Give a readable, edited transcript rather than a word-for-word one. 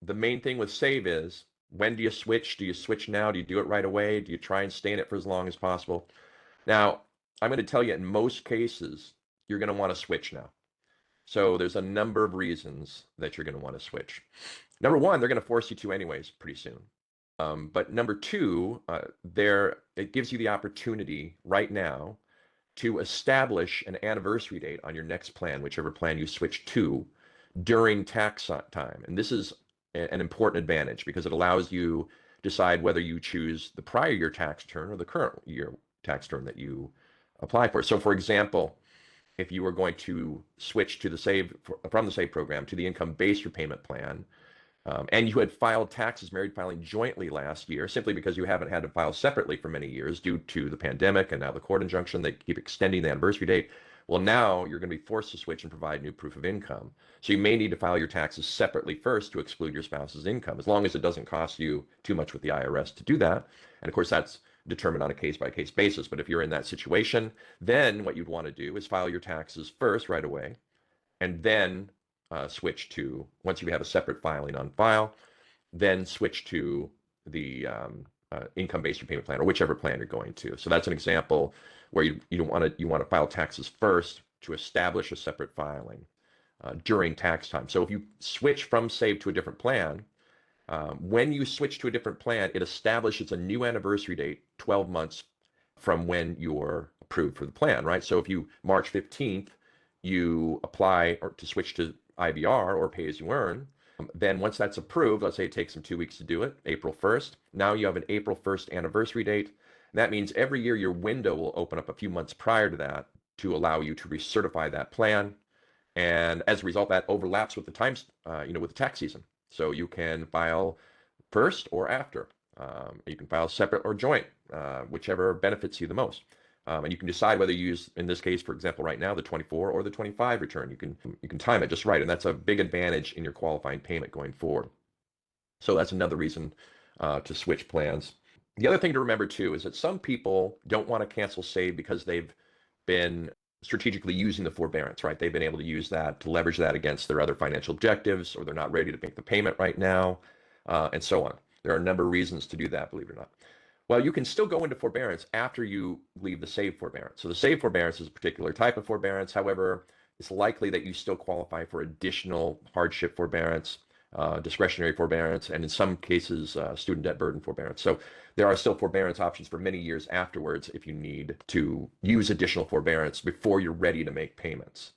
the main thing with save is, when do you switch? Do you switch now? Do you do it right away? Do you try and stay in it for as long as possible? Now, I'm going to tell you in most cases, you're going to want to switch now. So there's a number of reasons that you're going to want to switch. Number one, they're going to force you to anyways pretty soon. But number two, it gives you the opportunity right now to establish an anniversary date on your next plan, whichever plan you switch to, during tax time. And this is an important advantage because it allows you to decide whether you choose the prior year tax return or the current year tax return that you apply for. So, for example, if you were going to switch to the save from the save program to the income-based repayment plan, and you had filed taxes, married filing jointly last year, simply because you haven't had to file separately for many years due to the pandemic and now the court injunction, they keep extending the anniversary date. Well, now you're going to be forced to switch and provide new proof of income. So you may need to file your taxes separately first to exclude your spouse's income, as long as it doesn't cost you too much with the IRS to do that. And of course, that's determined on a case-by-case basis. But if you're in that situation, then what you'd want to do is file your taxes first right away, and then switch to, once you have a separate filing on file, then switch to the income-based repayment plan or whichever plan you're going to. So that's an example where you want to file taxes first to establish a separate filing during tax time. So if you switch from save to a different plan, when you switch to a different plan, it establishes a new anniversary date 12 months from when you're approved for the plan, right? So if you March 15th, you apply or to switch to IBR or pay as you earn, then once that's approved, let's say it takes them 2 weeks to do it, April 1st, now you have an April 1st anniversary date. And that means every year your window will open up a few months prior to that to allow you to recertify that plan. And as a result, that overlaps with the times, with the tax season. So you can file first or after. You can file separate or joint, whichever benefits you the most. And you can decide whether you use, in this case, for example, right now, the 24 or the 25 return. You can time it just right, and that's a big advantage in your qualifying payment going forward. So that's another reason to switch plans. The other thing to remember too is that some people don't want to cancel save because they've been strategically using the forbearance, right? They've been able to use that to leverage that against their other financial objectives, or they're not ready to make the payment right now, and so on. There are a number of reasons to do that, believe it or not. Well, you can still go into forbearance after you leave the save forbearance. So the save forbearance is a particular type of forbearance. However, it's likely that you still qualify for additional hardship forbearance, discretionary forbearance, and in some cases, student debt burden forbearance. So there are still forbearance options for many years afterwards if you need to use additional forbearance before you're ready to make payments.